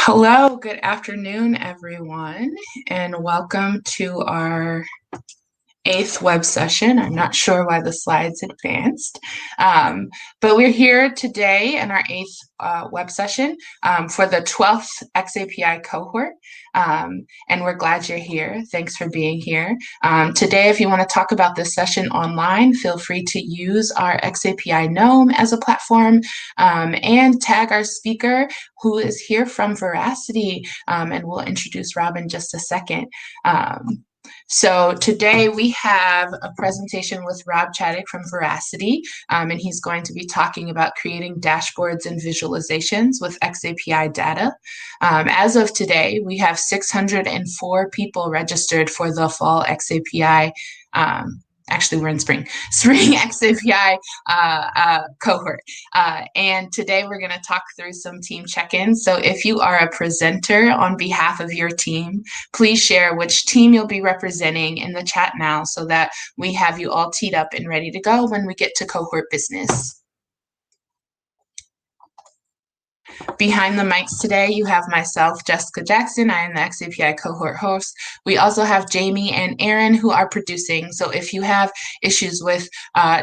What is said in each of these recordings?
Hello, good afternoon, everyone, and welcome to our eighth web session. I'm not sure why the slides advanced, but we're here today in our eighth web session for the 12th xAPI cohort, and we're glad you're here. Thanks for being here. Today, if you want to talk about this session online, feel free to use our xAPI Gnome as a platform and tag our speaker who is here from Veracity, and we'll introduce Rob in just a second. So today we have a presentation with Rob Chaddick from Veracity, and he's going to be talking about creating dashboards and visualizations with xAPI data. As of today, we have 604 people registered for the fall xAPI actually, we're in spring xAPI cohort. And today we're going to talk through some team check-ins. So if you are a presenter on behalf of your team, please share which team you'll be representing in the chat now so that we have you all teed up and ready to go when we get to cohort business. Behind the mics today, you have myself, Jessica Jackson. I am the xAPI cohort host. We also have Jamie and Aaron who are producing. So if you have issues with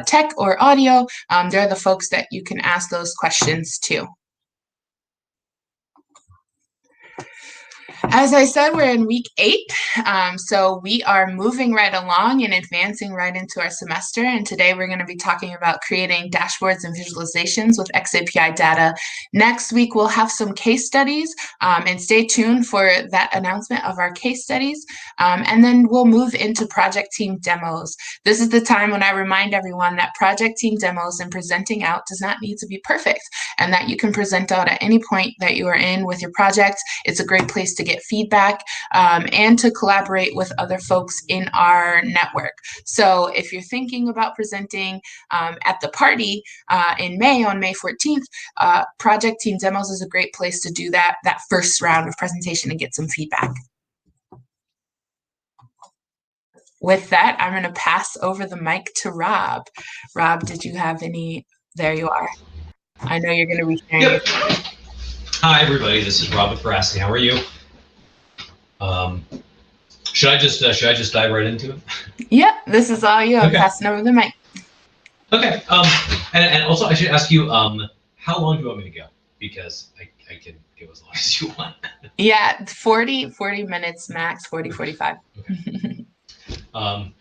tech or audio, they're the folks that you can ask those questions to. As I said, we're in week 8, so we are moving right along and advancing right into our semester. And today we're going to be talking about creating dashboards and visualizations with xAPI data. Next week, we'll have some case studies, and stay tuned for that announcement of our case studies. And then we'll move into project team demos. This is the time when I remind everyone that project team demos and presenting out does not need to be perfect, and that you can present out at any point that you are in with your project. It's a great place to get feedback and to collaborate with other folks in our network. So if you're thinking about presenting at the party in May, on May 14th, Project Team Demos is a great place to do that first round of presentation and get some feedback. With that, I'm going to pass over the mic to Rob. Rob, did you have any? There you are. I know you're going to be sharing. Yep. Hi, everybody. This is Rob with Veracity. How are you? Should I just dive right into it? Yeah, this is all you. I'm Okay. passing over the mic. Okay. And also I should ask you, how long do you want me to go? Because I can go as long as you want. Yeah, 40 minutes max, 45. Okay.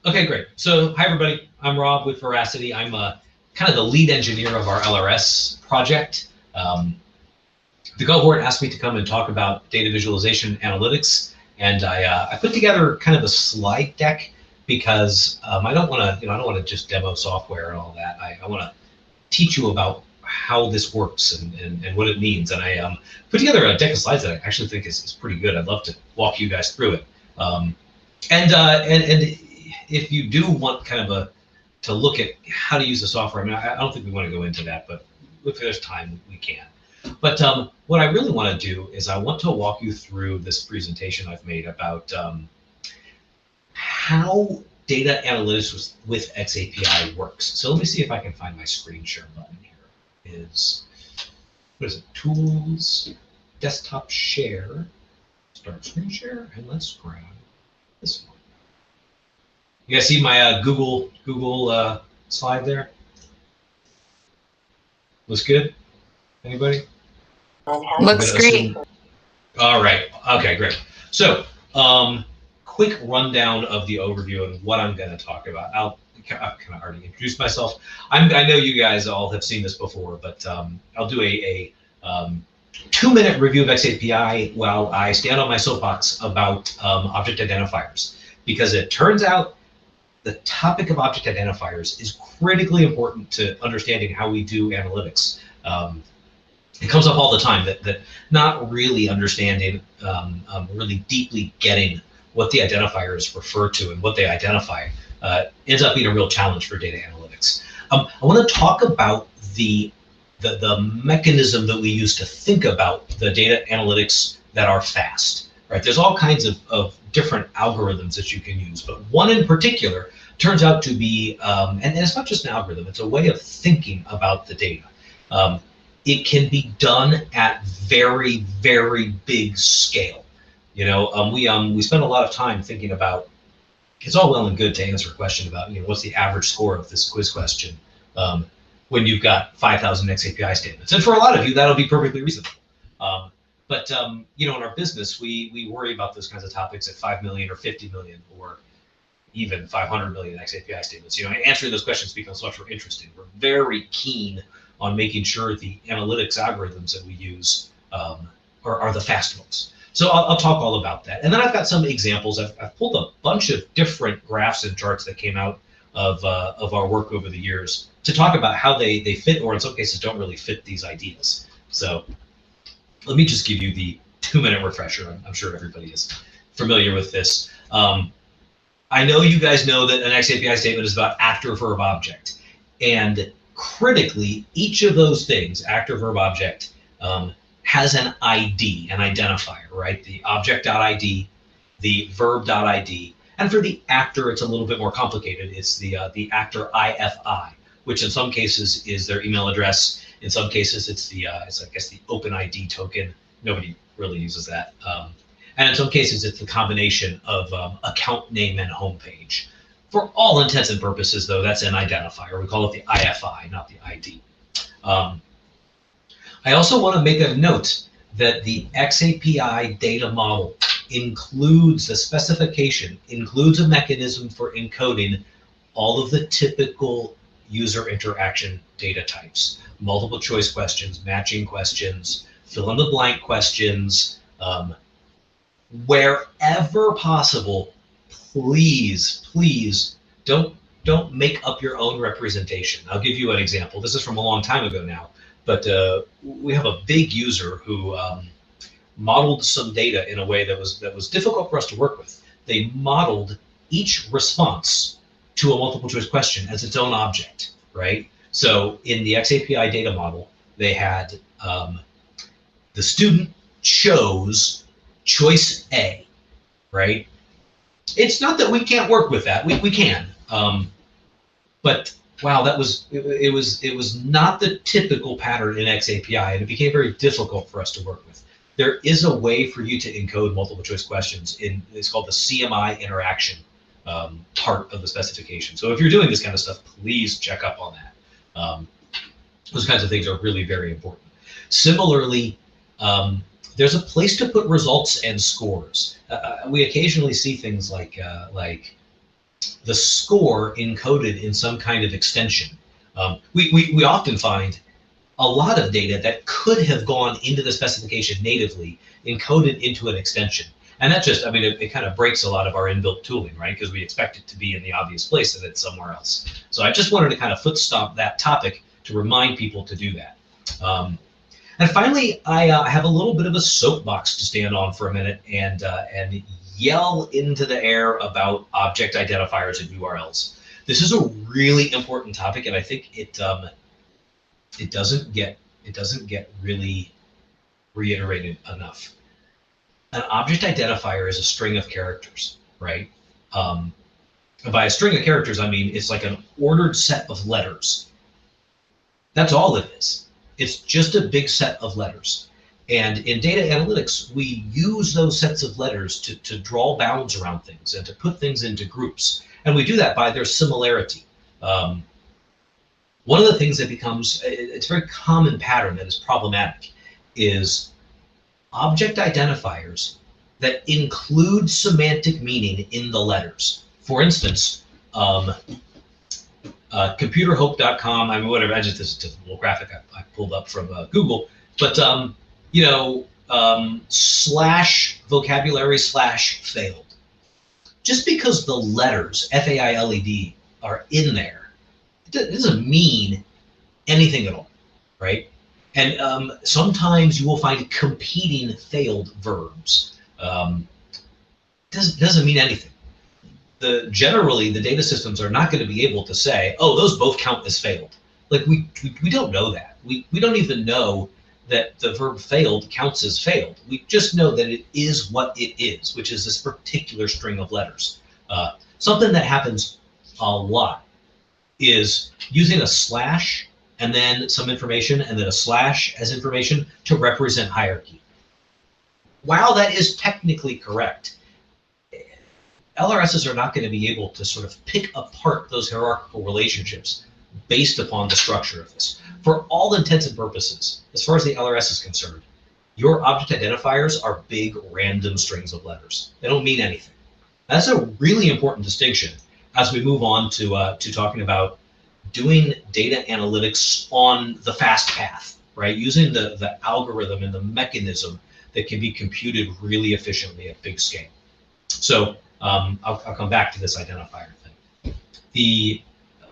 Okay, great. So hi, everybody. I'm Rob with Veracity. I'm kind of the lead engineer of our LRS project. The cohort asked me to come and talk about data visualization analytics. And I put together kind of a slide deck because I don't want to, I don't want to just demo software and all that. I want to teach you about how this works and what it means. And I put together a deck of slides that I actually think is pretty good. I'd love to walk you guys through it. And if you do want kind of to look at how to use the software, I mean, I don't think we want to go into that, but if there's time, we can. But what I really want to do is I want to walk you through this presentation I've made about how data analytics with xAPI works. So let me see if I can find my screen share button here. What is it? Tools, desktop share, start screen share, and let's grab this one. You guys see my Google slide there? Looks good? Anybody? Looks great. All right. Okay, great. So, quick rundown of the overview and what I'm going to talk about. I've kind of already introduced myself. I know you guys all have seen this before, but I'll do a 2-minute review of xAPI while I stand on my soapbox about object identifiers, because it turns out the topic of object identifiers is critically important to understanding how we do analytics. It comes up all the time that not really understanding, really deeply getting what the identifiers refer to and what they identify ends up being a real challenge for data analytics. I want to talk about the mechanism that we use to think about the data analytics that are fast. Right? There's all kinds of different algorithms that you can use, but one in particular turns out to be, and it's not just an algorithm, it's a way of thinking about the data. it can be done at very, very big scale. You know, we spend a lot of time thinking about, it's all well and good to answer a question about, you know, what's the average score of this quiz question when you've got 5,000 xAPI statements. And for a lot of you, that'll be perfectly reasonable. You know, in our business, we worry about those kinds of topics at 5 million or 50 million or even 500 million xAPI statements. You know, answering those questions becomes much more interesting. We're very keen on making sure the analytics algorithms that we use are the fast ones. So I'll talk all about that. And then I've got some examples. I've pulled a bunch of different graphs and charts that came out of our work over the years to talk about how they fit, or in some cases don't really fit, these ideas. So let me just give you the 2-minute refresher. I'm sure everybody is familiar with this. I know you guys know that an xAPI statement is about actor, verb, object. And critically, each of those things, actor, verb, object, has an ID, an identifier, right? The object.id, the verb.id, and for the actor, it's a little bit more complicated. It's the actor IFI, which in some cases is their email address. In some cases, it's I guess the OpenID token. Nobody really uses that. And in some cases, it's the combination of account name and homepage. For all intents and purposes, though, that's an identifier. We call it the IFI, not the ID. I also want to make a note that the xAPI data model includes a specification, includes a mechanism for encoding all of the typical user interaction data types: multiple choice questions, matching questions, fill in the blank questions. Wherever possible, please don't make up your own representation. I'll give you an example. This is from a long time ago now, but we have a big user who modeled some data in a way that was difficult for us to work with. They modeled each response to a multiple choice question as its own object, right? So in the xAPI data model, they had the student chose choice A, right? It's not that we can't work with that. We can, but wow, it was not the typical pattern in xAPI, and it became very difficult for us to work with. There is a way for you to encode multiple choice questions it's called the CMI interaction part of the specification. So if you're doing this kind of stuff, please check up on that. Those kinds of things are really very important. Similarly, there's a place to put results and scores. We occasionally see things like the score encoded in some kind of extension. We often find a lot of data that could have gone into the specification natively encoded into an extension. And that just, I mean, it kind of breaks a lot of our inbuilt tooling, right? Because we expect it to be in the obvious place and it's somewhere else. So I just wanted to kind of foot stomp that topic to remind people to do that. And finally, I have a little bit of a soapbox to stand on for a minute and yell into the air about object identifiers and URLs. This is a really important topic, and I think it doesn't get really reiterated enough. An object identifier is a string of characters, right? And by a string of characters, I mean it's like an ordered set of letters. That's all it is. It's just a big set of letters. And in data analytics, we use those sets of letters to draw bounds around things and to put things into groups. And we do that by their similarity. One of the things that becomes, it's a very common pattern that is problematic, is object identifiers that include semantic meaning in the letters. For instance, computerhope.com, I mean, whatever, this is a little graphic I pulled up from Google, but you know, /vocabulary/failed. Just because the letters, F-A-I-L-E-D, are in there, it doesn't mean anything at all, right? And sometimes you will find competing failed verbs. Doesn't mean anything. Generally, the data systems are not going to be able to say, oh, those both count as failed. Like we don't know that. We don't even know that the verb failed counts as failed. We just know that it is what it is, which is this particular string of letters. Something that happens a lot is using a slash and then some information, and then a slash as information to represent hierarchy. While that is technically correct, LRSs are not going to be able to sort of pick apart those hierarchical relationships based upon the structure of this. For all intents and purposes, as far as the LRS is concerned, your object identifiers are big random strings of letters. They don't mean anything. That's a really important distinction as we move on to talking about doing data analytics on the fast path, right? Using the algorithm and the mechanism that can be computed really efficiently at big scale. So I'll come back to this identifier thing.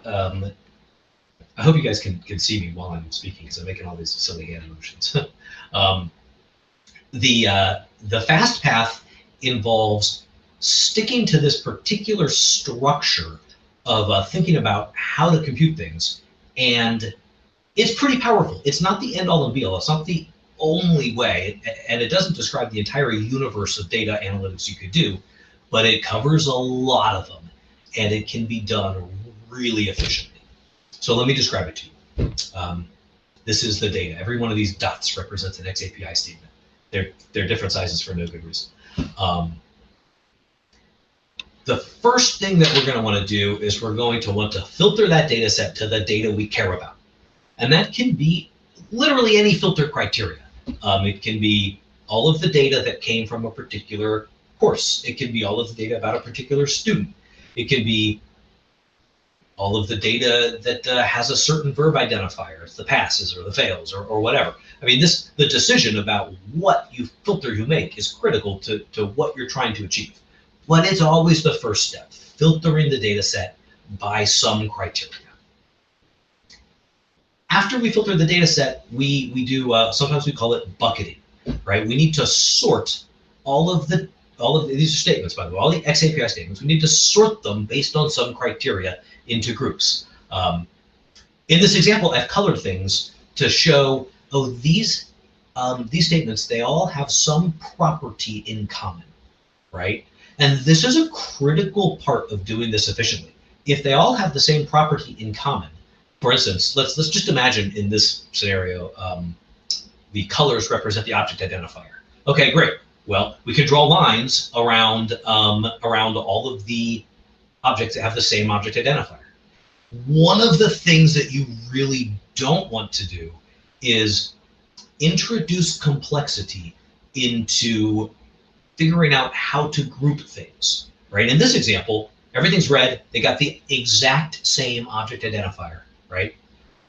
I hope you guys can see me while I'm speaking because I'm making all these silly hand motions. The fast path involves sticking to this particular structure of thinking about how to compute things, and it's pretty powerful. It's not the end all and be all. It's not the only way, and it doesn't describe the entire universe of data analytics you could do, but it covers a lot of them, and it can be done really efficiently. So let me describe it to you. This is the data. Every one of these dots represents an xAPI statement. They're different sizes for no good reason. The first thing that we're going to want to do is we're going to want to filter that data set to the data we care about. And that can be literally any filter criteria. It can be all of the data that came from a particular course. It can be all of the data about a particular student. It can be all of the data that has a certain verb identifier, it's the passes or the fails or whatever. I mean, the decision about what filter you make is critical to what you're trying to achieve. But it's always the first step, filtering the data set by some criteria. After we filter the data set, we do, sometimes we call it bucketing, right? We need to sort all of these are statements, by the way, all the xAPI statements, we need to sort them based on some criteria into groups. In this example, I've colored things to show, oh, these statements, they all have some property in common, right? And this is a critical part of doing this efficiently. If they all have the same property in common, for instance, let's just imagine in this scenario, the colors represent the object identifier. Okay, great. Well, we can draw lines around all of the objects that have the same object identifier. One of the things that you really don't want to do is introduce complexity into figuring out how to group things, right? In this example, everything's red. They got the exact same object identifier, right?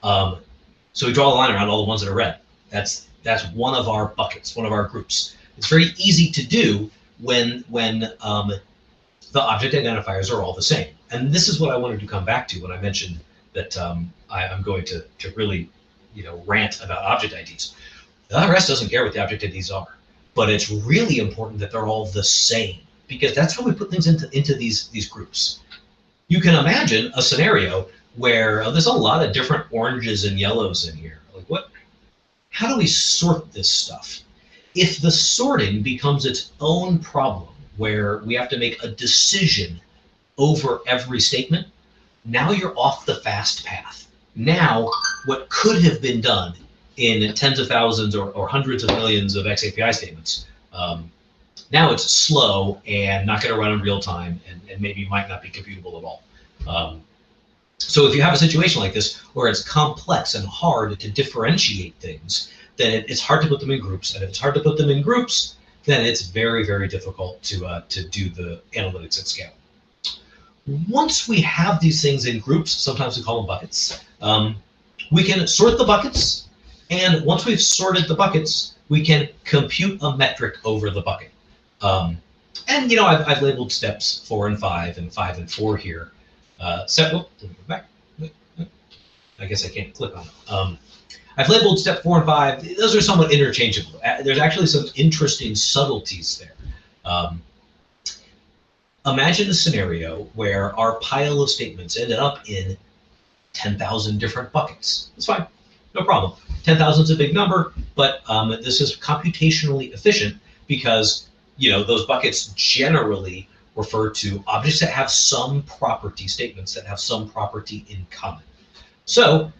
So we draw a line around all the ones that are red. That's one of our buckets, one of our groups. It's very easy to do when the object identifiers are all the same. And this is what I wanted to come back to when I mentioned that I'm going to really, rant about object IDs. The IRS doesn't care what the object IDs are, but it's really important that they're all the same because that's how we put things into these groups. You can imagine a scenario where there's a lot of different oranges and yellows in here. Like how do we sort this stuff? If the sorting becomes its own problem, where we have to make a decision over every statement, now you're off the fast path. Now, what could have been done in tens of thousands or hundreds of millions of xAPI statements, now it's slow and not going to run in real time and maybe might not be computable at all. So if you have a situation like this where it's complex and hard to differentiate things, then it's hard to put them in groups. And if it's hard to put them in groups, then it's very, very difficult to do the analytics at scale. Once we have these things in groups, sometimes we call them buckets, we can sort the buckets. And once we've sorted the buckets, we can compute a metric over the bucket. And I've labeled steps 4 and 5 and 5 and 4 here. Let me go back. I guess I can't click on it. I've labeled step 4 and 5. Those are somewhat interchangeable. There's actually some interesting subtleties there. Imagine a scenario where our pile of statements ended up in 10,000 different buckets. That's fine, no problem. 10,000 is a big number, but this is computationally efficient because those buckets generally refer to objects that have some property, statements that have some property in common. So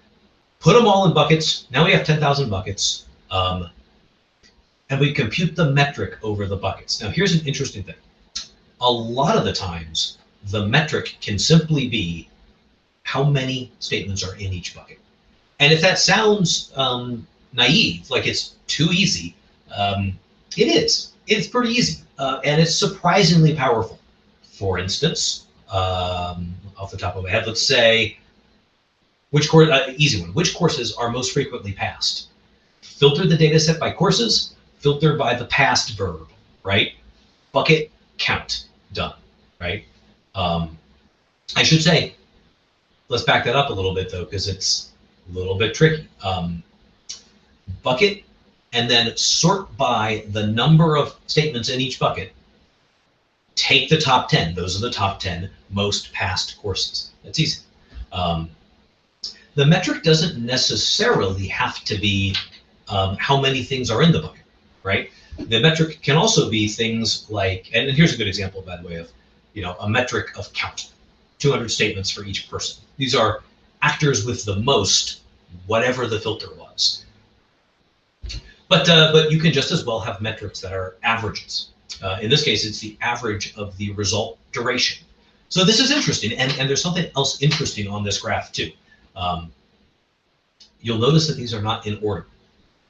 put them all in buckets. Now we have 10,000 buckets. And we compute the metric over the buckets. Now here's an interesting thing. A lot of the times, the metric can simply be how many statements are in each bucket. And if that sounds naive, like it's too easy, it is. It's pretty easy, and it's surprisingly powerful. For instance, off the top of my head, let's say, easy one, which courses are most frequently passed? Filter the data set by courses, filter by the past verb, right? Bucket, count, done, right? I should say, let's back that up a little bit though, because it's a little bit tricky. Bucket, and then sort by the number of statements in each bucket. Take the top 10. Those are the top 10 most passed courses. That's easy. The metric doesn't necessarily have to be how many things are in the bucket, right? The metric can also be things like, and here's a good example, by the way, of a metric of count. 200 statements for each person. These are actors with the most, whatever the filter was. But you can just as well have metrics that are averages. In this case, it's the average of the result duration. So this is interesting, and there's something else interesting on this graph too. You'll notice that these are not in order.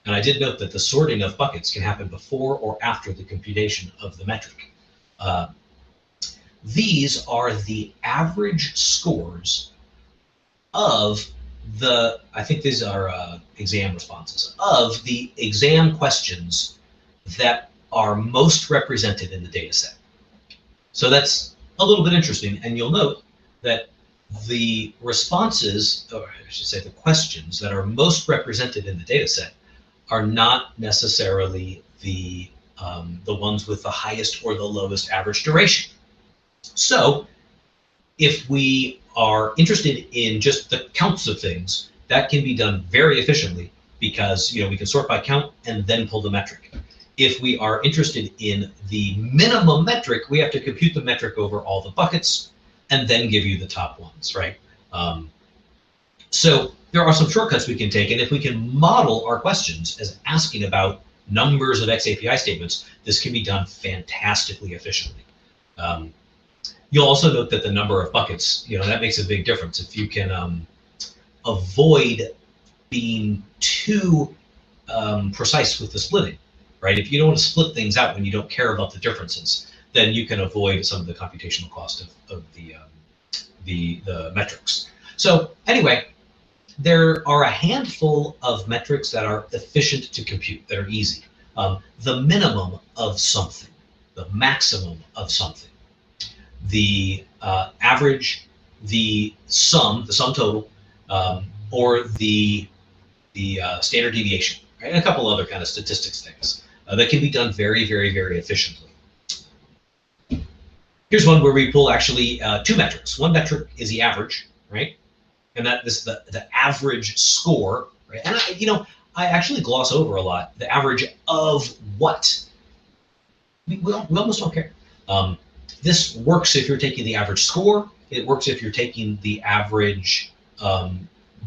And I did note that the sorting of buckets can happen before or after the computation of the metric. These are the average scores of I think these are exam responses, of the exam questions that are most represented in the data set. So that's a little bit interesting, and you'll note that the responses, or I should say the questions that are most represented in the data set are not necessarily the ones with the highest or the lowest average duration. So if we are interested in just the counts of things, that can be done very efficiently because we can sort by count and then pull the metric. If we are interested in the minimum metric, we have to compute the metric over all the buckets and then give you the top ones, right? So there are some shortcuts we can take, and if we can model our questions as asking about numbers of xAPI statements, this can be done fantastically efficiently. You'll also note that the number of buckets, that makes a big difference. If you can avoid being too precise with the splitting, right? If you don't want to split things out when you don't care about the differences, then you can avoid some of the computational cost of the metrics. So anyway, there are a handful of metrics that are efficient to compute, that are easy. The minimum of something, the maximum of something, the average, the sum total, or the standard deviation, right? And a couple other kind of statistics things that can be done very, very, very efficiently. Here's one where we pull actually two metrics. One metric is the average, right? And that is the average score, right? And I actually gloss over a lot the average of what. We almost don't care. This works if you're taking the average score. It works if you're taking the average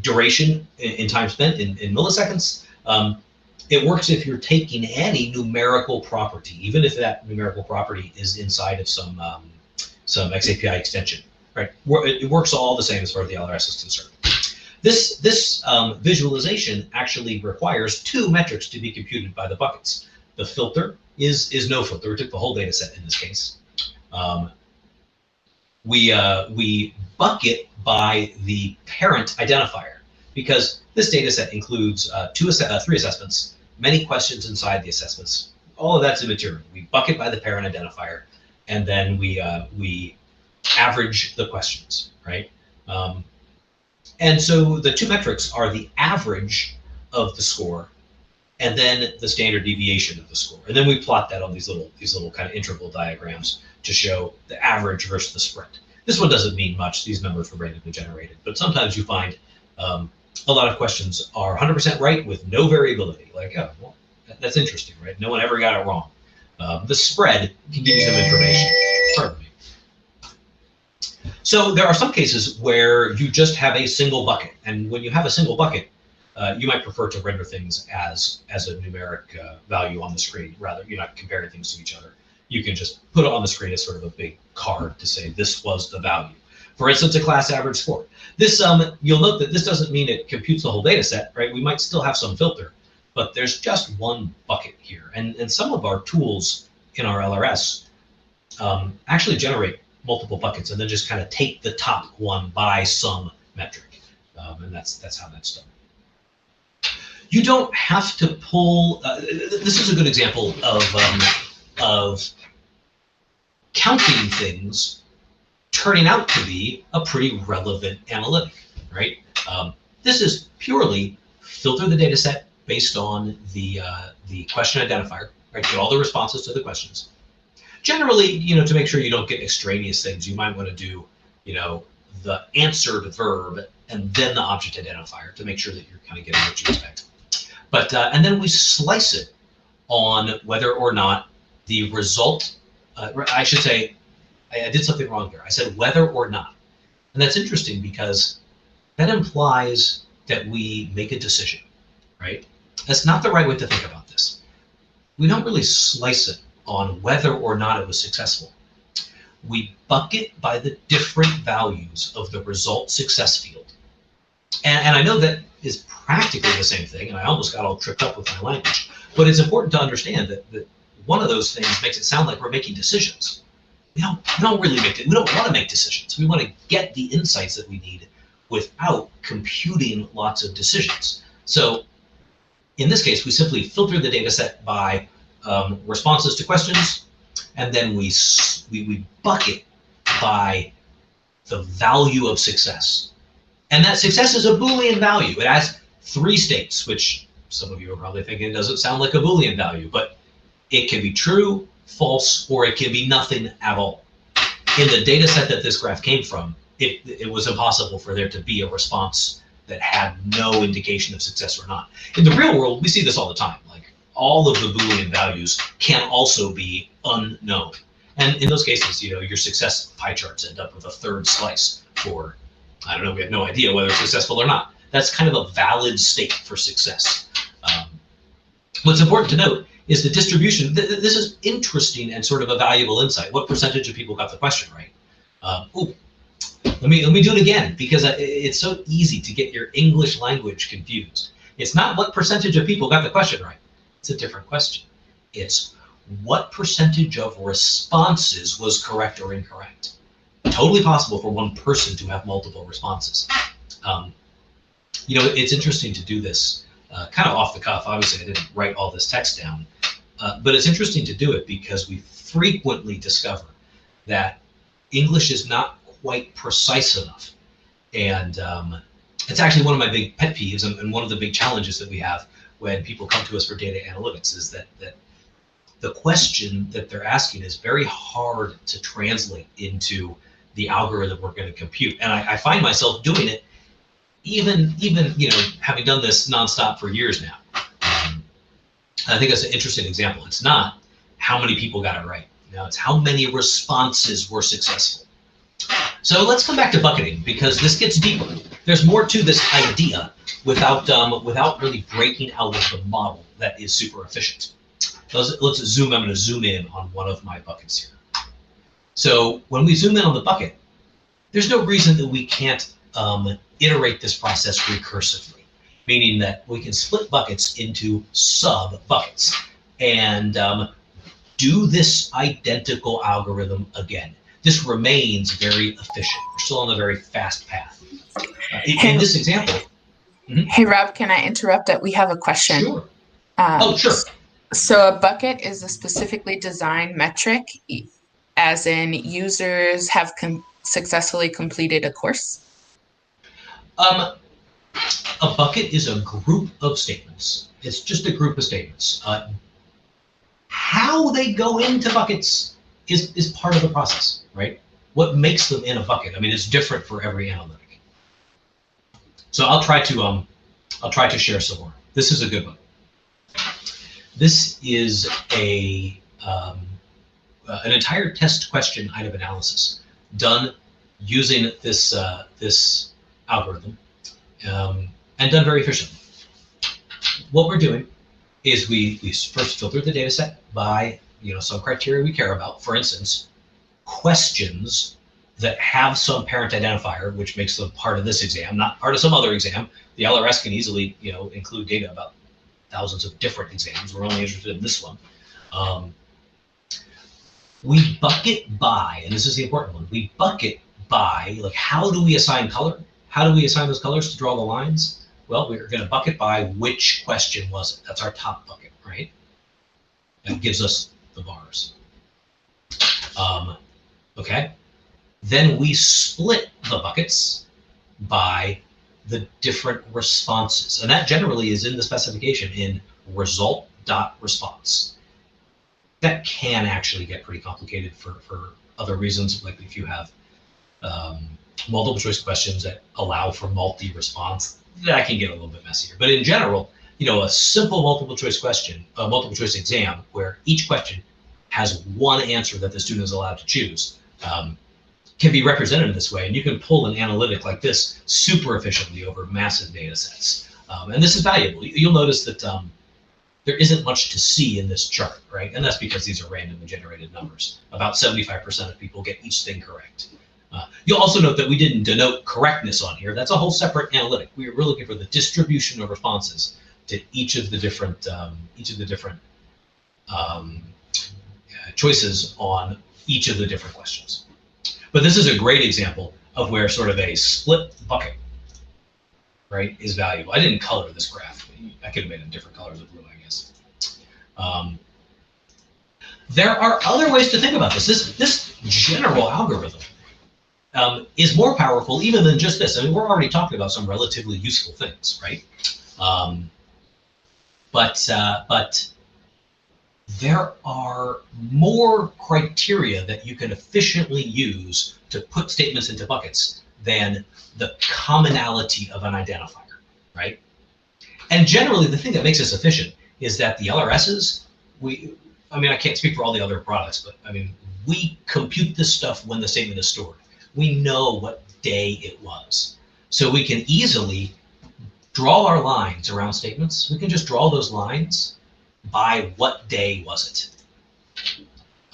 duration in time spent in milliseconds. It works if you're taking any numerical property, even if that numerical property is inside of some xAPI extension, right? It works all the same as far as the LRS is concerned. This visualization actually requires two metrics to be computed by the buckets. The filter is no filter. We took the whole data set in this case. We bucket by the parent identifier because this data set includes three assessments, many questions inside the assessments. All of that's immaterial. We bucket by the parent identifier, and then we average the questions, right? And so the two metrics are the average of the score and then the standard deviation of the score. And then we plot that on these little kind of interval diagrams to show the average versus the spread. This one doesn't mean much. These numbers were randomly generated, but sometimes you find a lot of questions are 100% right with no variability. Like, oh, well, that's interesting, right? No one ever got it wrong. The spread can give you some information. Pardon me. So there are some cases where you just have a single bucket, and when you have a single bucket, you might prefer to render things as a numeric value on the screen. Rather, you're not comparing things to each other. You can just put it on the screen as sort of a big card to say this was the value. For instance, a class average score. This you'll note that this doesn't mean it computes the whole data set, right? We might still have some filter, but there's just one bucket here. And some of our tools in our LRS actually generate multiple buckets and then just kind of take the top one by some metric. And that's how that's done. You don't have to pull, this is a good example of counting things turning out to be a pretty relevant analytic, right? This is purely filter the data set based on the question identifier, right? Get all the responses to the questions. Generally, to make sure you don't get extraneous things, you might want to do, the answered verb and then the object identifier to make sure that you're kind of getting what you expect. But and then we slice it on whether or not the result, I should say, I did something wrong here. I said whether or not. And that's interesting because that implies that we make a decision, right? That's not the right way to think about this. We don't really slice it on whether or not it was successful. We bucket by the different values of the result success field. And I know that is practically the same thing, and I almost got all tripped up with my language. But it's important to understand that one of those things makes it sound like we're making decisions. We don't really make it. We don't want to make decisions. We want to get the insights that we need without computing lots of decisions. So in this case, we simply filter the data set by responses to questions, and then we bucket by the value of success. And that success is a Boolean value. It has 3 states, which some of you are probably thinking doesn't sound like a Boolean value, but it can be true, false, or it can be nothing at all. In the data set that this graph came from, it was impossible for there to be a response that had no indication of success or not. In the real world, we see this all the time. Like, all of the Boolean values can also be unknown. And in those cases, your success pie charts end up with a 3rd slice for, I don't know, we have no idea whether it's successful or not. That's kind of a valid state for success. What's important to note is the distribution. This is interesting and sort of a valuable insight. What percentage of people got the question right? Let me do it again, because it's so easy to get your English language confused. It's not what percentage of people got the question right. It's a different question. It's what percentage of responses was correct or incorrect. Totally possible for one person to have multiple responses. It's interesting to do this kind of off the cuff. Obviously, I didn't write all this text down, but it's interesting to do it because we frequently discover that English is not quite precise enough. And it's actually one of my big pet peeves and one of the big challenges that we have when people come to us for data analytics is that the question that they're asking is very hard to translate into the algorithm we're going to compute. And I find myself doing it even having done this nonstop for years now. I think that's an interesting example. It's not how many people got it right. It's how many responses were successful. So let's come back to bucketing, because this gets deeper. There's more to this idea without really breaking out of the model that is super efficient. Let's zoom. I'm going to zoom in on one of my buckets here. So when we zoom in on the bucket, there's no reason that we can't iterate this process recursively, meaning that we can split buckets into sub-buckets and do this identical algorithm again. This remains very efficient. We're still on a very fast path. In this example. Hey, Rob, can I interrupt that? We have a question. Sure. Sure. So a bucket is a specifically designed metric, as in users have successfully completed a course? A bucket is a group of statements. It's just a group of statements. How they go into buckets is part of the process, right? What makes them in a bucket? I mean, it's different for every analytic. So I'll try to share some more. This is a good one. This is an entire test question item analysis done using this algorithm and done very efficiently. what we're doing is we first filter the data set by some criteria we care about. For instance, questions that have some parent identifier, which makes them part of this exam, not part of some other exam. The LRS can easily include data about thousands of different exams. We're only interested in this one. We bucket by, and this is the important one, we bucket by, like, how do we assign color? How do we assign those colors to draw the lines? Well, we're going to bucket by which question was it. That's our top bucket, right? That gives us the bars. Okay. Then we split the buckets by the different responses. And that generally is in the specification in result.response. That can actually get pretty complicated for other reasons, like if you have multiple choice questions that allow for multi-response, that can get a little bit messier. But in general, a simple multiple choice question, a multiple choice exam, where each question has one answer that the student is allowed to choose, can be represented in this way. And you can pull an analytic like this super efficiently over massive data sets. And this is valuable. You'll notice that there isn't much to see in this chart, right? And that's because these are randomly generated numbers. About 75% of people get each thing correct. You'll also note that we didn't denote correctness on here. That's a whole separate analytic. We're looking for the distribution of responses to each of the different choices on each of the different questions. But this is a great example of where sort of a split bucket, right, is valuable. I didn't color this graph. I could have made it different colors of blue, I guess. There are other ways to think about this. This general algorithm is more powerful even than just this. I mean, we're already talking about some relatively useful things, right? But there are more criteria that you can efficiently use to put statements into buckets than the commonality of an identifier, right? And generally, the thing that makes us efficient is that the LRSs, I mean, I can't speak for all the other products, but I mean, we compute this stuff when the statement is stored. We know what day it was. So we can easily draw our lines around statements. We can just draw those lines by what day was it.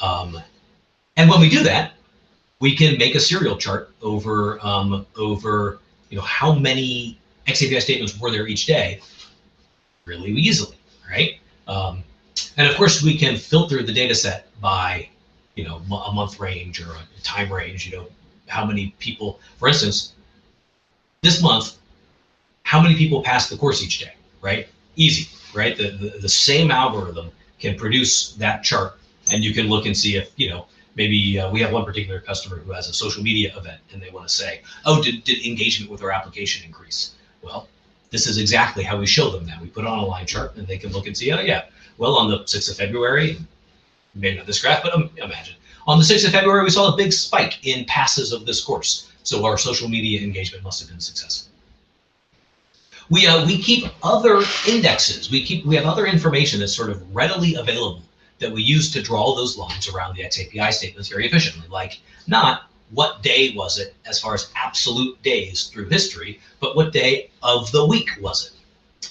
And when we do that, we can make a serial chart over how many xAPI statements were there each day really easily, right? And of course, we can filter the data set by a month range or a time range, how many people, for instance, this month, how many people passed the course each day, right? Easy, right? The same algorithm can produce that chart, and you can look and see if, maybe we have one particular customer who has a social media event and they want to say, oh, did engagement with our application increase? Well, this is exactly how we show them that. We put on a line chart and they can look and see, oh yeah, well, on the 6th of February, maybe not this graph, but imagine. On the 6th of February, we saw a big spike in passes of this course. So our social media engagement must have been successful. We keep other indexes. We have other information that's sort of readily available that we use to draw those lines around the xAPI statements very efficiently. Like, not what day was it as far as absolute days through history, but what day of the week was it?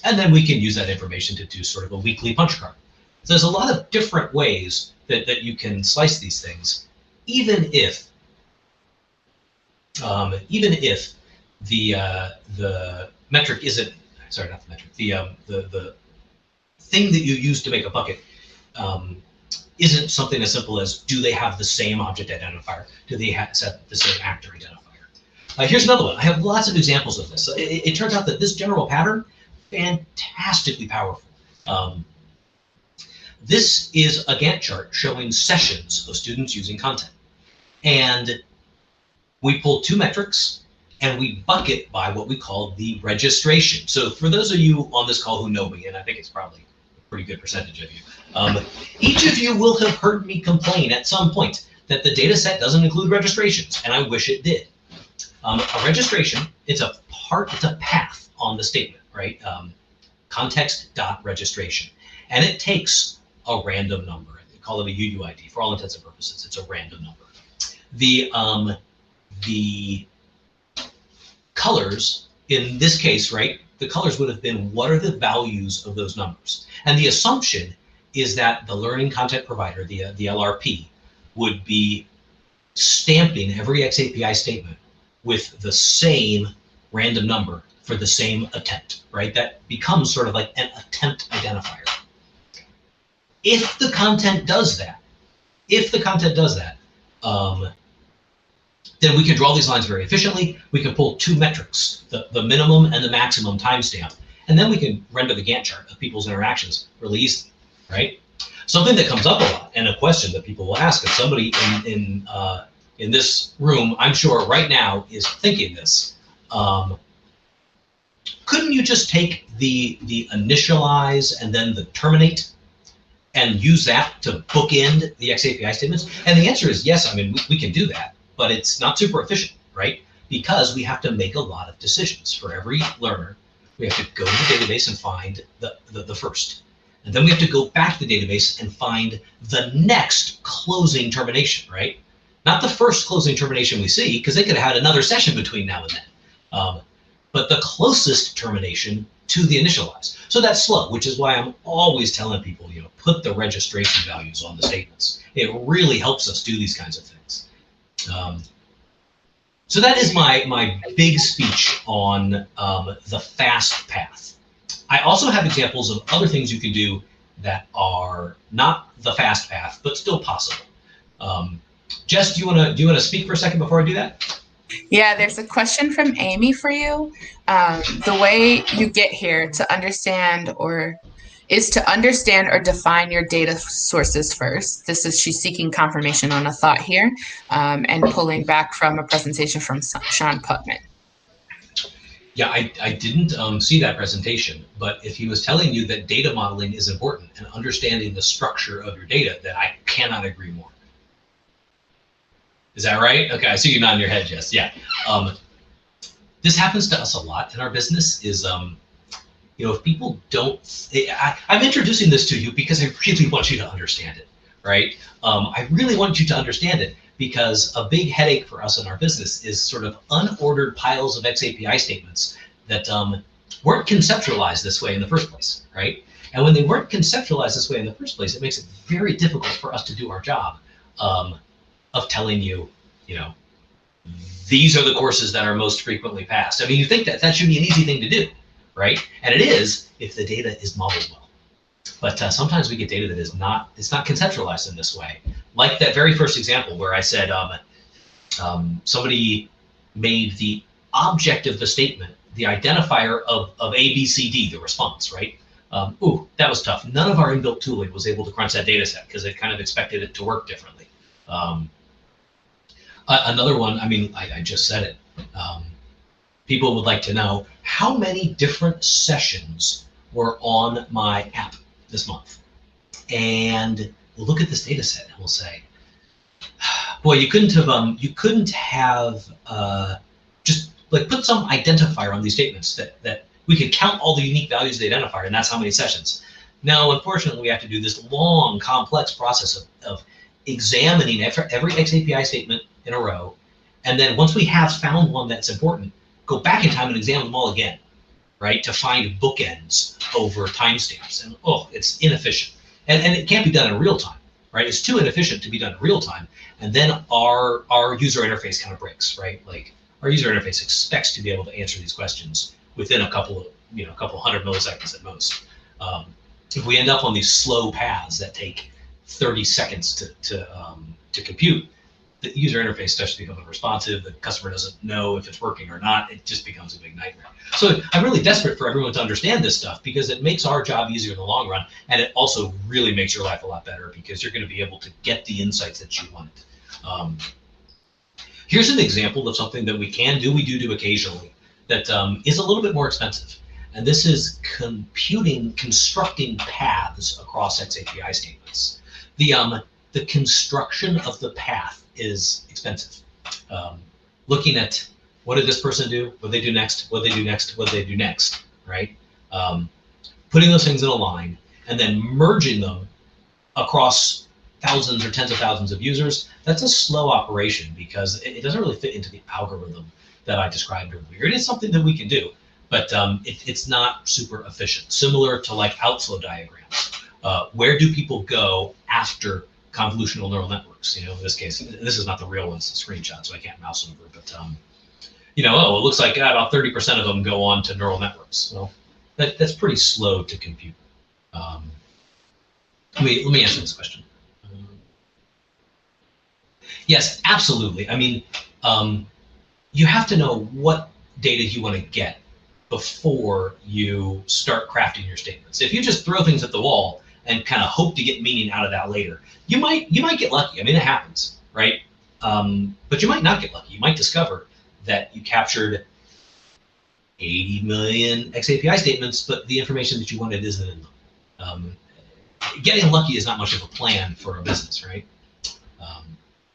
And then we can use that information to do sort of a weekly punch card. So there's a lot of different ways that you can slice these things, even if the metric isn't, sorry, not the metric, the thing that you use to make a bucket isn't something as simple as, do they have the same object identifier? Do they have the same actor identifier? Here's another one. I have lots of examples of this. It turns out that this general pattern, fantastically powerful. This is a Gantt chart showing sessions of students using content. And we pull two metrics and we bucket by what we call the registration. So for those of you on this call who know me, and I think it's probably a pretty good percentage of you, each of you will have heard me complain at some point that the data set doesn't include registrations, and I wish it did. A registration, it's a path on the statement, right? Context.registration. And it takes a random number. They call it a UUID. For all intents and purposes, it's a random number. The colors in this case, right, the colors would have been, what are the values of those numbers? And the assumption is that the learning content provider, the LRP, would be stamping every xAPI statement with the same random number for the same attempt, right? That becomes sort of like an attempt identifier. If the content does that, then we can draw these lines very efficiently. We can pull two metrics, the minimum and the maximum timestamp, and then we can render the Gantt chart of people's interactions really easily, right? Something that comes up a lot, and a question that people will ask, and somebody in this room, I'm sure right now, is thinking this. Couldn't you just take the initialize and then the terminate and use that to bookend the xAPI statements? And the answer is yes. I mean, we can do that, but it's not super efficient, right? Because we have to make a lot of decisions. For every learner, we have to go to the database and find the first. And then we have to go back to the database and find the next closing termination, right? Not the first closing termination we see, because they could have had another session between now and then. But the closest termination to the initialize. So that's slow, which is why I'm always telling people, put the registration values on the statements. It really helps us do these kinds of things. So that is my big speech on the fast path. I also have examples of other things you can do that are not the fast path, but still possible. Jess, do you want to speak for a second before I do that? Yeah, there's a question from Amy for you. The way you get here to understand or define your data sources first. She's seeking confirmation on a thought here, and pulling back from a presentation from Sean Putman. Yeah, I didn't see that presentation, but if he was telling you that data modeling is important and understanding the structure of your data, then I cannot agree more. Is that right? Okay, I see you nodding your head, Jess. Yeah. This happens to us a lot in our business is, if people don't, I'm introducing this to you because I really want you to understand it, right? I really want you to understand it because a big headache for us in our business is sort of unordered piles of xAPI statements that weren't conceptualized this way in the first place, right? And when they weren't conceptualized this way in the first place, it makes it very difficult for us to do our job of telling you, these are the courses that are most frequently passed. I mean, you think that should be an easy thing to do, right? And it is if the data is modeled well. But sometimes we get data that it's not conceptualized in this way. Like that very first example where I said somebody made the object of the statement the identifier of A, B, C, D, the response, right? Ooh, that was tough. None of our inbuilt tooling was able to crunch that data set because it kind of expected it to work differently. Another one, I mean, I just said it. People would like to know how many different sessions were on my app this month. And we'll look at this data set and we'll say, boy, you couldn't have just like put some identifier on these statements that we could count all the unique values of the identifier, and that's how many sessions. Now, unfortunately, we have to do this long, complex process of examining every xAPI statement in a row, and then once we have found one that's important, go back in time and examine them all again, right, to find bookends over timestamps. And it's inefficient, and it can't be done in real time, right? It's too inefficient to be done in real time, and then our user interface kind of breaks, right? Like our user interface expects to be able to answer these questions within a couple hundred milliseconds at most. If we end up on these slow paths that take 30 seconds to compute, the user interface starts to become unresponsive. The customer doesn't know if it's working or not. It just becomes a big nightmare. So I'm really desperate for everyone to understand this stuff because it makes our job easier in the long run, and it also really makes your life a lot better because you're going to be able to get the insights that you want. Here's an example of something that we can do, we do occasionally, that is a little bit more expensive. And this is constructing paths across xAPI statements. The construction of the path is expensive. Looking at what did this person do, what they do next, what they do next, what they do next, right? Putting those things in a line and then merging them across thousands or tens of thousands of users, that's a slow operation because it doesn't really fit into the algorithm that I described earlier. It is something that we can do, but it's not super efficient. Similar to like outflow diagrams. Where do people go after convolutional neural networks? You know, in this case, this is not the real one, it's a screenshot, so I can't mouse over. But you know, oh, it looks like about 30% of them go on to neural networks. Well, that's pretty slow to compute. Let me answer this question. Yes, absolutely. I mean, you have to know what data you want to get before you start crafting your statements. If you just throw things at the wall and kind of hope to get meaning out of that later, you might get lucky. I mean, it happens, right? But you might not get lucky. You might discover that you captured 80 million xAPI statements, but the information that you wanted isn't in them. Getting lucky is not much of a plan for a business, right?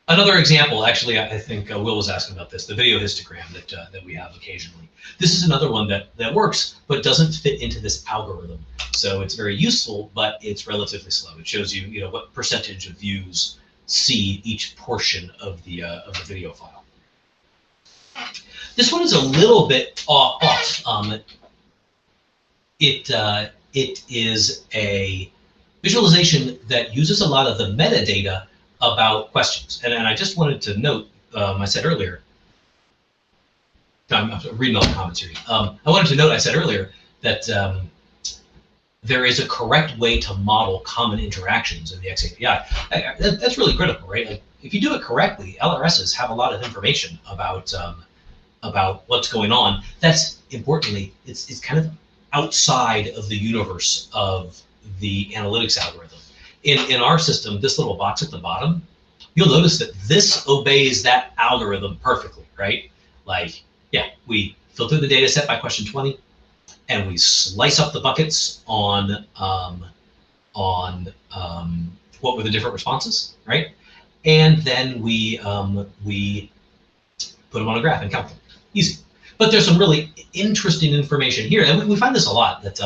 Another example, actually, I think Will was asking about this, the video histogram that we have occasionally. This is another one that works, but doesn't fit into this algorithm. So it's very useful, but it's relatively slow. It shows you, you know, what percentage of views see each portion of the video file. This one is a little bit off. It is a visualization that uses a lot of the metadata about questions. And I just wanted to note, I said earlier, I'm reading all the comments here. I wanted to note, I said earlier, that there is a correct way to model common interactions in the xAPI. That's really critical, right? Like, if you do it correctly, LRSs have a lot of information about what's going on. That's, importantly, it's kind of outside of the universe of the analytics algorithm. In our system, this little box at the bottom, you'll notice that this obeys that algorithm perfectly, right? Like, yeah, we filter the data set by question 20, and we slice up the buckets on what were the different responses, right? And then we put them on a graph and count them. Easy. But there's some really interesting information here, and we find this a lot, that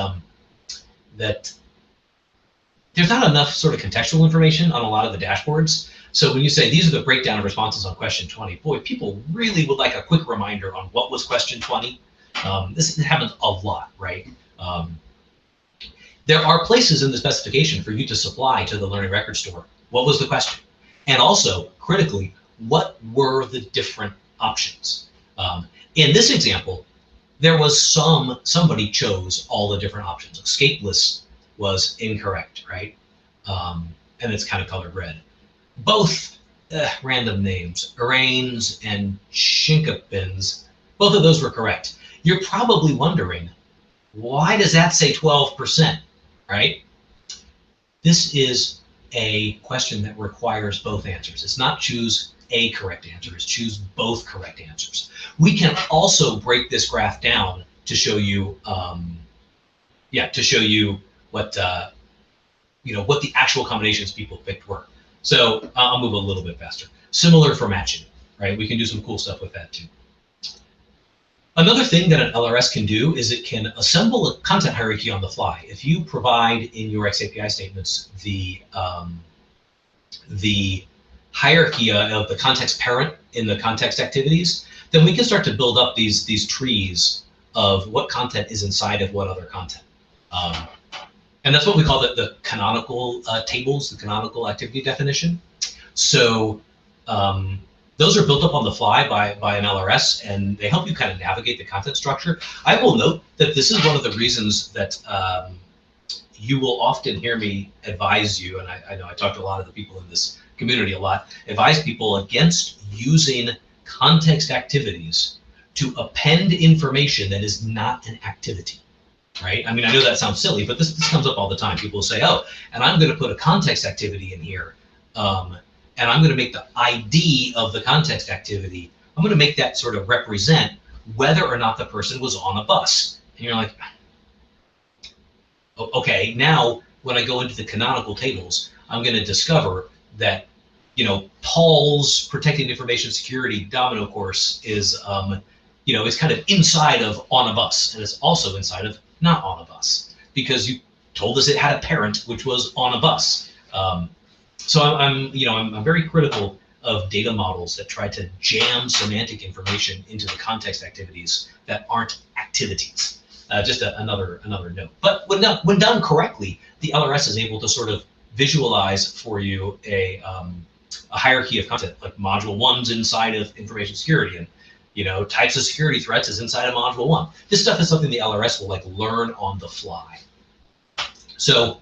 there's not enough sort of contextual information on a lot of the dashboards. So when you say these are the breakdown of responses on question 20, boy, people really would like a quick reminder on what was question 20. This happens a lot, right? There are places in the specification for you to supply to the learning record store what was the question, and also critically, what were the different options. In this example, there was somebody chose all the different options. Escapeless was incorrect, right? And it's kind of colored red. Both random names, Aranes and Chinkapins, both of those were correct. You're probably wondering, why does that say 12%, right? This is a question that requires both answers. It's not choose a correct answer, it's choose both correct answers. We can also break this graph down to show you, what what the actual combinations people picked were. So I'll move a little bit faster. Similar for matching, right? We can do some cool stuff with that too. Another thing that an LRS can do is it can assemble a content hierarchy on the fly. If you provide in your xAPI statements the hierarchy of the context parent in the context activities, then we can start to build up these trees of what content is inside of what other content. And that's what we call the canonical tables, the canonical activity definition. So those are built up on the fly by an LRS, and they help you kind of navigate the content structure. I will note that this is one of the reasons that you will often hear me advise you, and I know I talk to a lot of the people in this community a lot, advise people against using context activities to append information that is not an activity. Right? I mean, I know that sounds silly, but this comes up all the time. People will say, oh, and I'm going to put a context activity in here, and I'm going to make the ID of the context activity, I'm going to make that sort of represent whether or not the person was on a bus. And you're like, okay, now when I go into the canonical tables, I'm going to discover that, Paul's protected information security domino course is, is kind of inside of on a bus, and it's also inside of not on a bus, because you told us it had a parent which was on a bus. So I'm very critical of data models that try to jam semantic information into the context activities that aren't activities. activities. Just another note. But when done correctly, the LRS is able to sort of visualize for you a hierarchy of content, like module 1's inside of information security, and types of security threats is inside of module 1. This stuff is something the LRS will like learn on the fly. So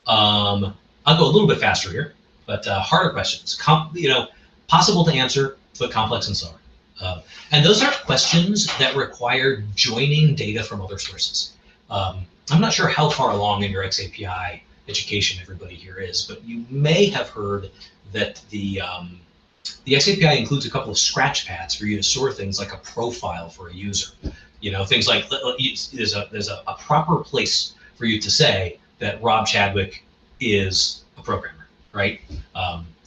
I'll go a little bit faster here, but harder questions, possible to answer, but complex and so on. And those are questions that require joining data from other sources. I'm not sure how far along in your xAPI education everybody here is, but you may have heard that the xAPI includes a couple of scratch pads for you to store things like a profile for a user. Things like there's a proper place for you to say that Rob Chadwick is a programmer, right?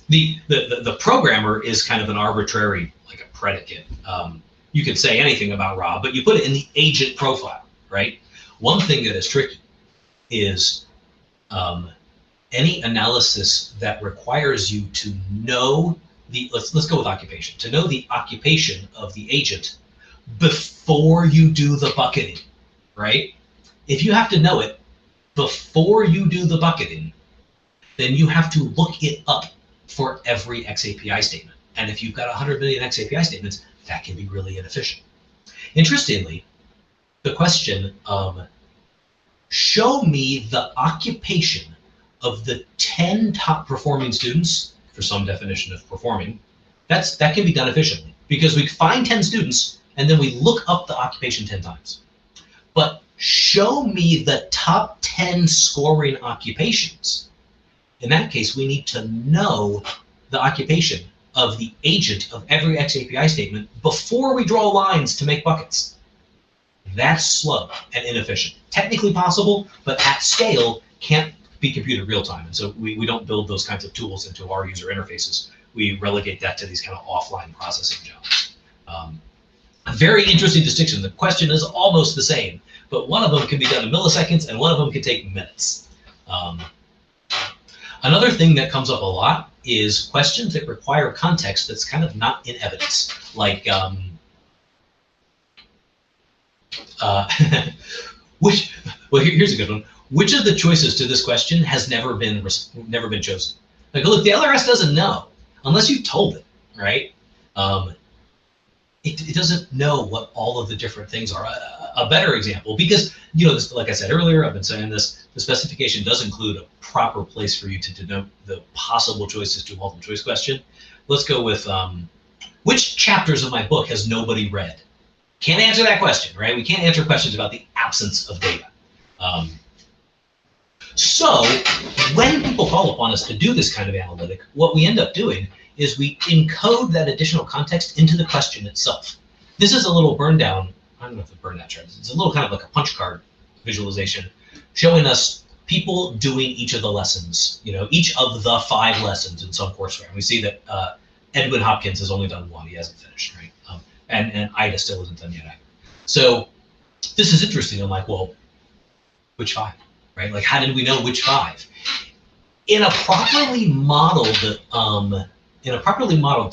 The programmer is kind of an arbitrary, like a predicate. You could say anything about Rob, but you put it in the agent profile, right? One thing that is tricky is any analysis that requires you to know let's go with occupation, to know the occupation of the agent before you do the bucketing, right? If you have to know it before you do the bucketing, then you have to look it up for every xAPI statement. And if you've got 100 million xAPI statements, that can be really inefficient. Interestingly, the question, show me the occupation of the 10 top performing students, for some definition of performing, that can be done efficiently, because we find 10 students and then we look up the occupation 10 times. But show me the top 10 scoring occupations. In that case, we need to know the occupation of the agent of every xAPI statement before we draw lines to make buckets. That's slow and inefficient. Technically possible, but at scale can't be computed real time. And so we don't build those kinds of tools into our user interfaces. We relegate that to these kind of offline processing jobs. A very interesting distinction. The question is almost the same, but one of them can be done in milliseconds and one of them can take minutes. Another thing that comes up a lot is questions that require context that's kind of not in evidence. Like, here's a good one. Which of the choices to this question has never been chosen? Like, look, the LRS doesn't know unless you told it, right? It doesn't know what all of the different things are. A better example, because this, like I said earlier, I've been saying this, the specification does include a proper place for you to denote the possible choices to a multiple choice question. Let's go with which chapters of my book has nobody read? Can't answer that question, right? We can't answer questions about the absence of data. So when people call upon us to do this kind of analytic, what we end up doing is we encode that additional context into the question itself. This is a little burn down, I don't know if it's burn down chart, it's a little kind of like a punch card visualization showing us people doing each of the lessons, each of the 5 lessons in some courseware. And we see that Edwin Hopkins has only done 1, he hasn't finished, right? And Ida still isn't done yet either. So this is interesting. I'm like, well, which 5? Right? Like, how did we know which 5? In a properly modeled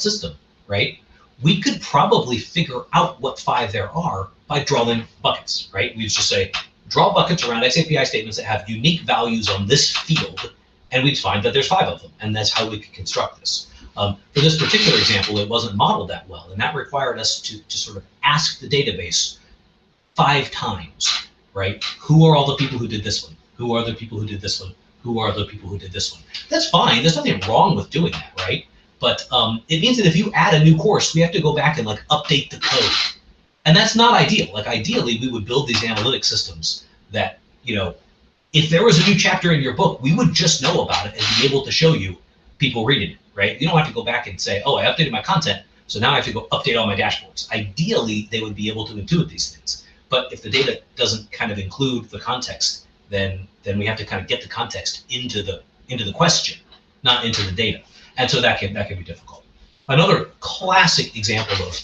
system, right? We could probably figure out what 5 there are by drawing buckets, right? We just say, draw buckets around xAPI statements that have unique values on this field, and we'd find that there's 5 of them, and that's how we could construct this. For this particular example, it wasn't modeled that well, and that required us to sort of ask the database 5 times, right? Who are all the people who did this one? Who are the people who did this one? Who are the people who did this one? That's fine. There's nothing wrong with doing that, right? But it means that if you add a new course, we have to go back and like update the code. And that's not ideal. Like, ideally, we would build these analytic systems that, if there was a new chapter in your book, we would just know about it and be able to show you people reading it, right? You don't have to go back and say, oh, I updated my content, so now I have to go update all my dashboards. Ideally, they would be able to intuit these things. But if the data doesn't kind of include the context, then we have to kind of get the context into the question, not into the data. And so that can be difficult. Another classic example of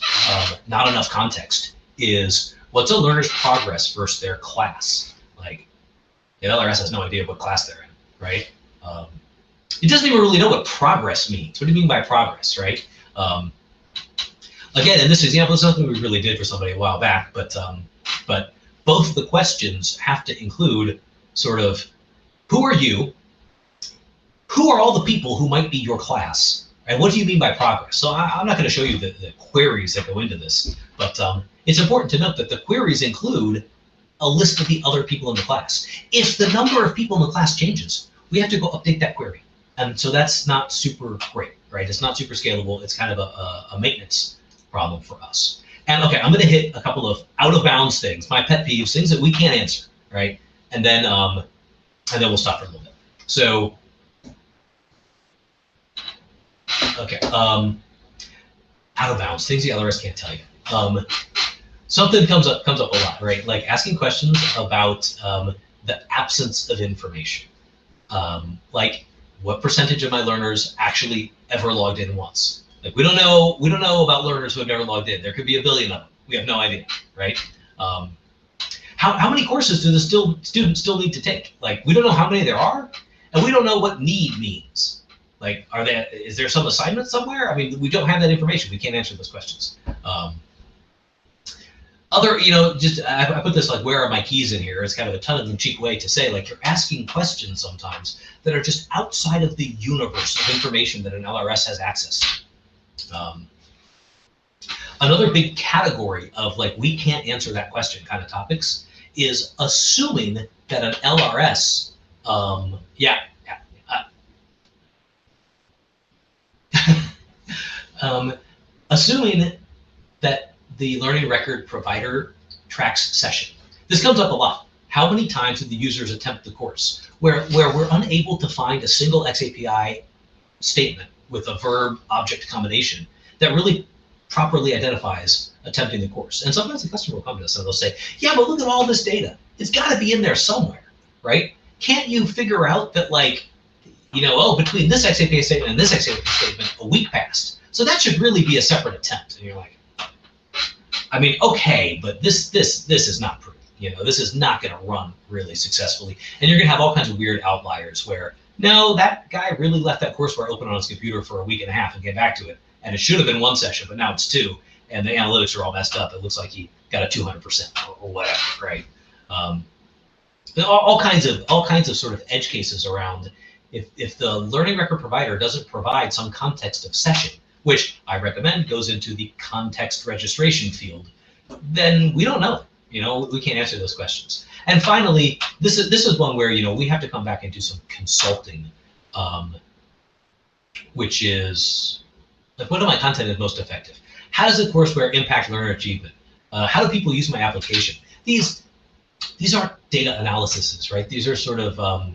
not enough context is, what's a learner's progress versus their class? Like, the LRS has no idea what class they're in, right? It doesn't even really know what progress means. What do you mean by progress, right? Again, in this example, it's something we really did for somebody a while back, but but both of the questions have to include sort of, who are you? Who are all the people who might be your class? And what do you mean by progress? So I'm not going to show you the queries that go into this, but it's important to note that the queries include a list of the other people in the class. If the number of people in the class changes, we have to go update that query. And so that's not super great, right? It's not super scalable. It's kind of a maintenance problem for us. And okay, I'm going to hit a couple of out of bounds things, my pet peeves, things that we can't answer, right? And then we'll stop for a little bit. So, okay, out of bounds, things the LRS can't tell you. Something comes up a lot, right? Like asking questions about the absence of information. Like, what percentage of my learners actually ever logged in once? Like, we don't know about learners who have never logged in. There could be a billion of them. We have no idea, right? How many courses do the students still need to take? Like, we don't know how many there are, and we don't know what need means. Like, is there some assignment somewhere? I mean, we don't have that information. We can't answer those questions. I put this like, where are my keys in here? It's kind of a tongue-in-cheek way to say, like, you're asking questions sometimes that are just outside of the universe of information that an LRS has access to. Another big category of, like, we can't answer that question kind of topics is assuming that an LRS, assuming that the learning record provider tracks session. This comes up a lot. How many times did the users attempt the course? Where we're unable to find a single xAPI statement with a verb-object combination that really properly identifies attempting the course. And sometimes the customer will come to us and they'll say, yeah, but look at all this data. It's got to be in there somewhere, right? Can't you figure out that, like, between this xAPI statement and this xAPI statement, a week passed. So that should really be a separate attempt. And you're like, I mean, okay, but this is not proof. This is not going to run really successfully, and you're going to have all kinds of weird outliers where, no, that guy really left that courseware open on his computer for a week and a half and get back to it, and it should have been one session, but now it's two, and the analytics are all messed up. It looks like he got a 200% or whatever, right? All kinds of sort of edge cases around if the learning record provider doesn't provide some context of session, which I recommend goes into the context registration field, then we don't know. We can't answer those questions. And finally, this is one where we have to come back and do some consulting, which is, like, what of my content is most effective? How does the courseware impact learner achievement? How do people use my application? These aren't data analyses, right? These are sort of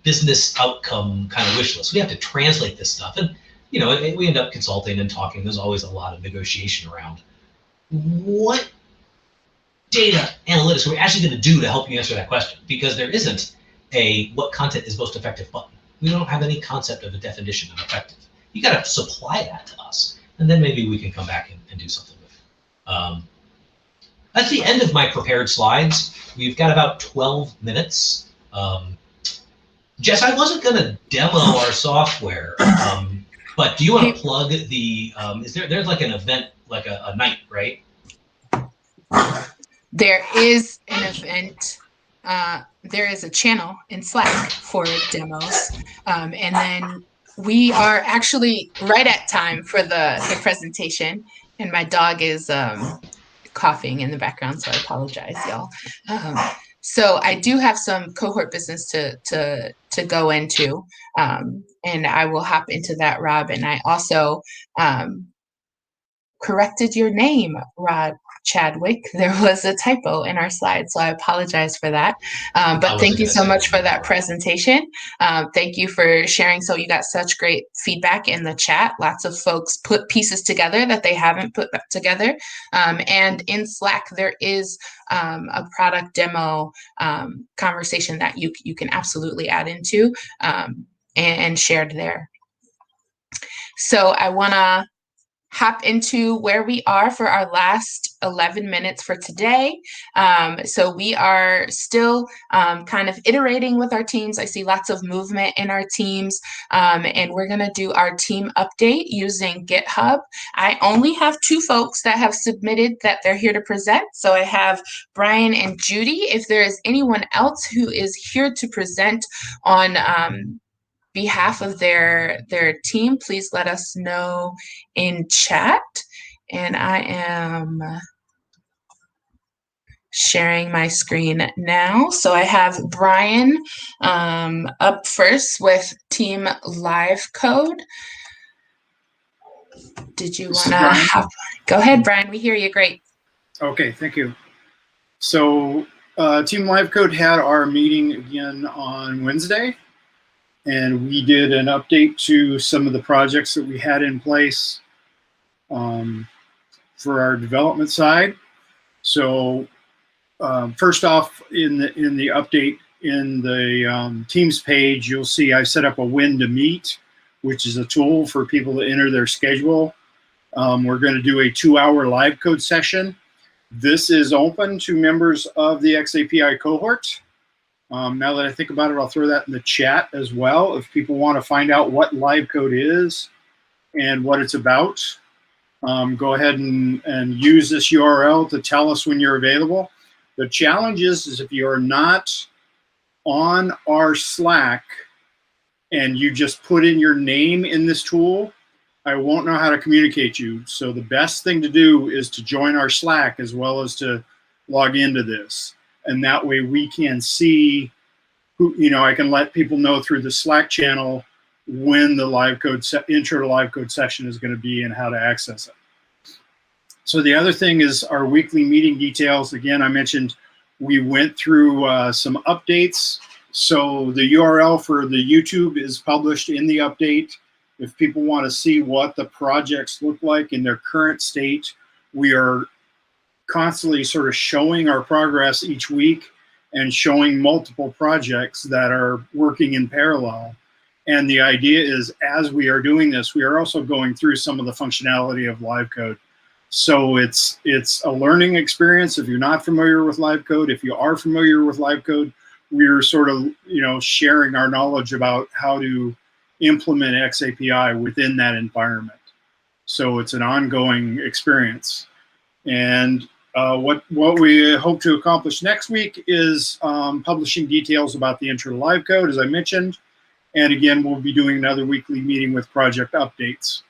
business outcome kind of wish lists. We have to translate this stuff, and we end up consulting and talking. There's always a lot of negotiation around what data analytics are we actually going to do to help you answer that question, because there isn't a what content is most effective button. We don't have any concept of a definition of effective. You got to supply that to us, and then maybe we can come back and do something with it. That's the end of my prepared slides. We've got about 12 minutes. Jess, I wasn't going to demo our software, but do you want to plug the, there's like an event, like a night, right? There is an event. There is a channel in Slack for demos. And then we are actually right at time for the presentation. And my dog is coughing in the background, so I apologize, y'all. So I do have some cohort business to go into, and I will hop into that, Rob. And I also corrected your name, Rod Chadwick. There was a typo in our slide, so I apologize for that. But thank you so much for that presentation. Thank you for sharing. So you got such great feedback in the chat. Lots of folks put pieces together that they haven't put back together. And in Slack, there is a product demo conversation that you can absolutely add into and shared there. So I want to hop into where we are for our last 11 minutes for today. So we are still kind of iterating with our teams. I see lots of movement in our teams, and we're going to do our team update using GitHub. I only have 2 folks that have submitted that they're here to present. So I have Brian and Judy. If there is anyone else who is here to present on behalf of their team, please let us know in chat. And I am sharing my screen now. So I have Brian up first with Team Live Code. Did you want to go ahead, Brian? We hear you. Great. Okay, thank you. So Team Live Code had our meeting again on Wednesday, and we did an update to some of the projects that we had in place for our development side. So first off, in the update in the Teams page, you'll see I set up a When to Meet, which is a tool for people to enter their schedule. We're going to do a 2-hour live code session. This is open to members of the xAPI cohort. Now that I think about it, I'll throw that in the chat as well. If people want to find out what live code is and what it's about, go ahead and use this URL to tell us when you're available. The challenge is if you're not on our Slack and you just put in your name in this tool, I won't know how to communicate you. So the best thing to do is to join our Slack as well as to log into this. And that way we can see who, I can let people know through the Slack channel when the live code intro to live code session is going to be and how to access it. So the other thing is our weekly meeting details. Again, I mentioned we went through some updates. So the URL for the YouTube is published in the update. If people want to see what the projects look like in their current state, we are constantly sort of showing our progress each week and showing multiple projects that are working in parallel. And the idea is, as we are doing this, we are also going through some of the functionality of live code. So it's a learning experience. If you're not familiar with live code, if you are familiar with live code, we're sort of sharing our knowledge about how to implement xAPI within that environment. So it's an ongoing experience. And what we hope to accomplish next week is publishing details about the intro to live code, as I mentioned. And again, we'll be doing another weekly meeting with project updates.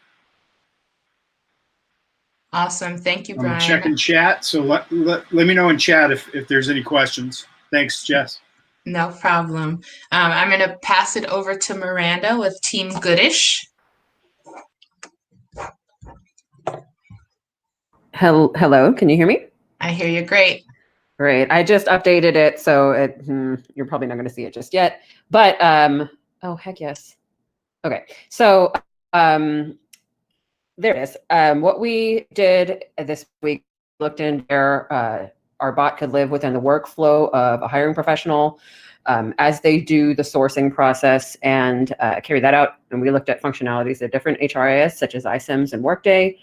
Awesome. Thank you, Brian. I'm checking chat. So let me know in chat if there's any questions. Thanks, Jess. No problem. I'm going to pass it over to Miranda with Team Goodish. Hello, can you hear me? I hear you. Great. Great. I just updated it, so you're probably not going to see it just yet. But oh heck yes. Okay, so there it is. What we did this week, looked in there. Our bot could live within the workflow of a hiring professional as they do the sourcing process and carry that out. And we looked at functionalities of different HRIS, such as iCIMS and Workday.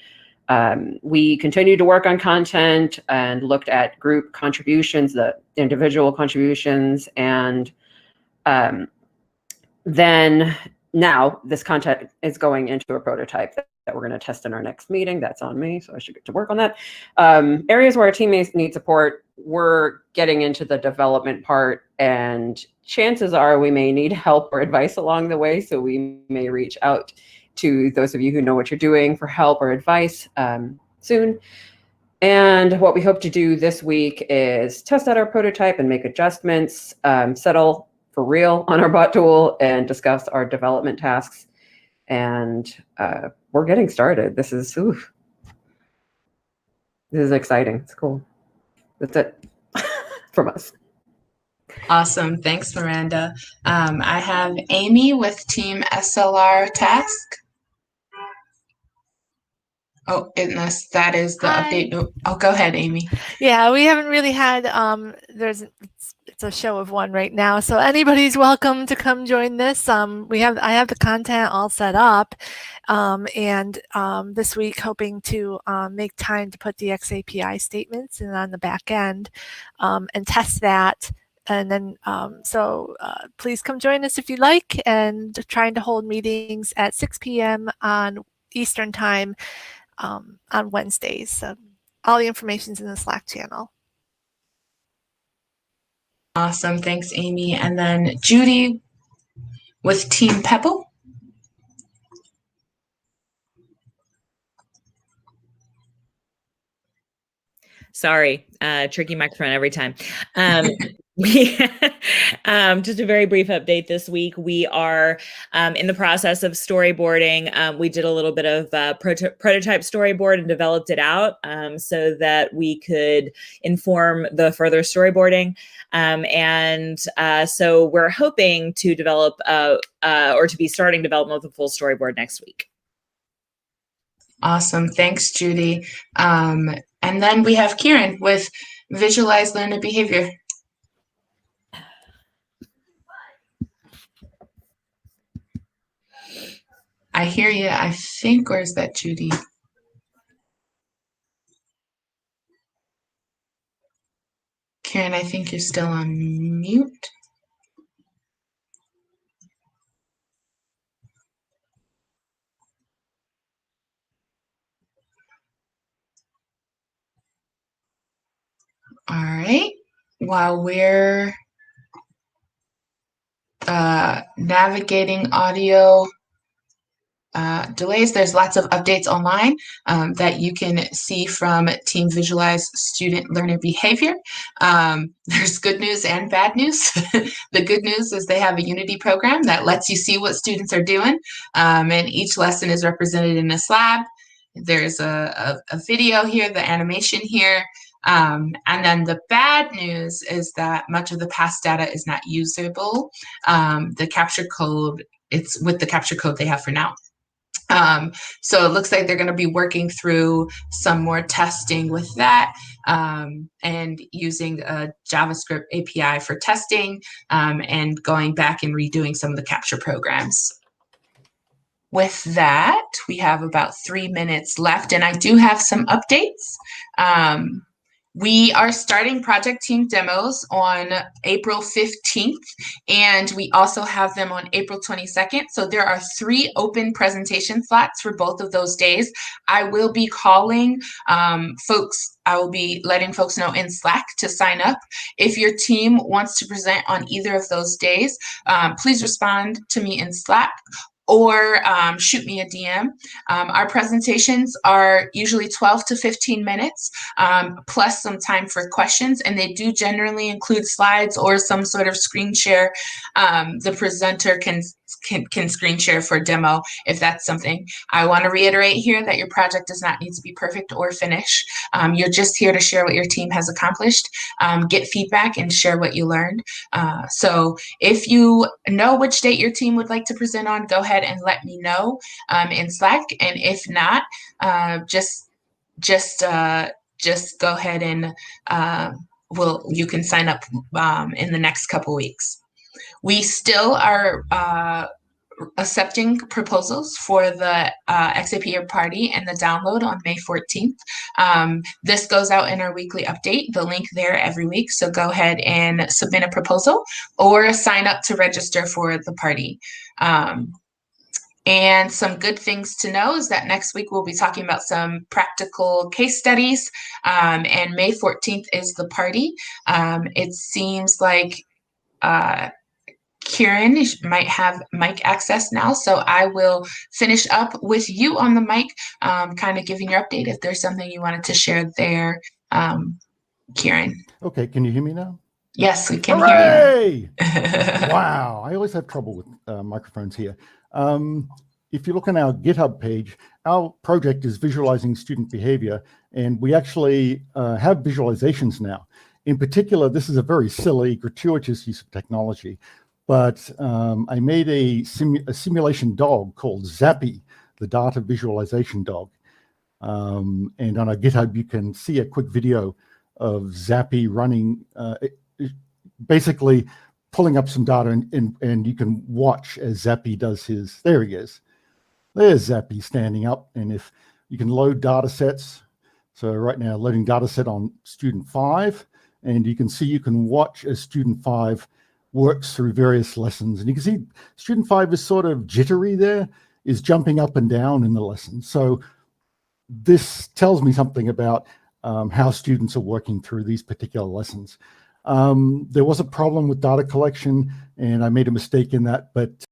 We continued to work on content and looked at group contributions, the individual contributions, and then now this content is going into a prototype that we're going to test in our next meeting. That's on me, so I should get to work on that. Areas where our teammates need support, we're getting into the development part, and chances are we may need help or advice along the way, so we may reach out to those of you who know what you're doing for help or advice soon. And what we hope to do this week is test out our prototype and make adjustments, settle for real on our bot tool, and discuss our development tasks. And we're getting started. This is exciting. It's cool. That's it from us. Awesome. Thanks, Miranda. I have Amy with Team SLR Task. Oh, unless that is the update. Oh, go ahead, Amy. Yeah, we haven't really had, it's it's a show of one right now. So anybody's welcome to come join this. I have the content all set up, and this week hoping to make time to put the xAPI statements in on the back end and test that. And then, please come join us if you like, and trying to hold meetings at 6 p.m. on Eastern time on Wednesdays. So all the information's in the Slack channel. Awesome. Thanks, Amy. And then Judy with Team Pebble. Sorry, tricky microphone every time. We just a very brief update this week. We are in the process of storyboarding. We did a little bit of prototype storyboard and developed it out so that we could inform the further storyboarding. So we're hoping to develop or to be starting development of a full storyboard next week. Awesome. Thanks, Judy. And then we have Kieran with Visualize Learner Behavior. I hear you, I think, or is that Judy? Kieran, I think you're still on mute. All right, while we're navigating audio delays, there's lots of updates online that you can see from Team Visualize Student Learner Behavior. There's good news and bad news. The good news is they have a Unity program that lets you see what students are doing, and each lesson is represented in a slab. There's a video here, the animation here. And then the bad news is that much of the past data is not usable. The capture code, it's with the capture code they have for now. So it looks like they're going to be working through some more testing with that and using a JavaScript API for testing and going back and redoing some of the capture programs. With that, we have about 3 minutes left, and I do have some updates. We are starting project team demos on April 15th, and we also have them on April 22nd. So there are 3 open presentation slots for both of those days. I will be calling folks. I will be letting folks know in Slack to sign up. If your team wants to present on either of those days, please respond to me in Slack or shoot me a DM. Our presentations are usually 12 to 15 minutes, plus some time for questions, and they do generally include slides or some sort of screen share. The presenter can screen share for demo if that's something. I want to reiterate here that your project does not need to be perfect or finished. You're just here to share what your team has accomplished, get feedback, and share what you learned. So if you know which date your team would like to present on, go ahead and let me know in Slack. And if not, just go ahead and you can sign up in the next couple weeks. We still are accepting proposals for the xAPI party and the download on May 14th. This goes out in our weekly update, the link there every week. So go ahead and submit a proposal or sign up to register for the party. And some good things to know is that next week we'll be talking about some practical case studies, and May 14th is the party. It seems like Kieran might have mic access now, so I will finish up with you on the mic, kind of giving your update if there's something you wanted to share there, Kieran. Okay, can you hear me now? Yes, we can Hooray! hear you. Wow, I always have trouble with microphones here. If you look on our GitHub page, our project is visualizing student behavior, and we actually have visualizations now. In particular, this is a very silly, gratuitous use of technology, but I made a simulation dog called xAPI, the data visualization dog. And on our GitHub, you can see a quick video of xAPI running, basically pulling up some data, and you can watch as xAPI does his. There he is. There's xAPI standing up, and if you can load data sets. So right now, loading data set on student 5, and you can see you can watch as student 5 works through various lessons. And you can see student 5 is sort of jittery there, is jumping up and down in the lesson. So this tells me something about how students are working through these particular lessons. There was a problem with data collection, and I made a mistake in that, but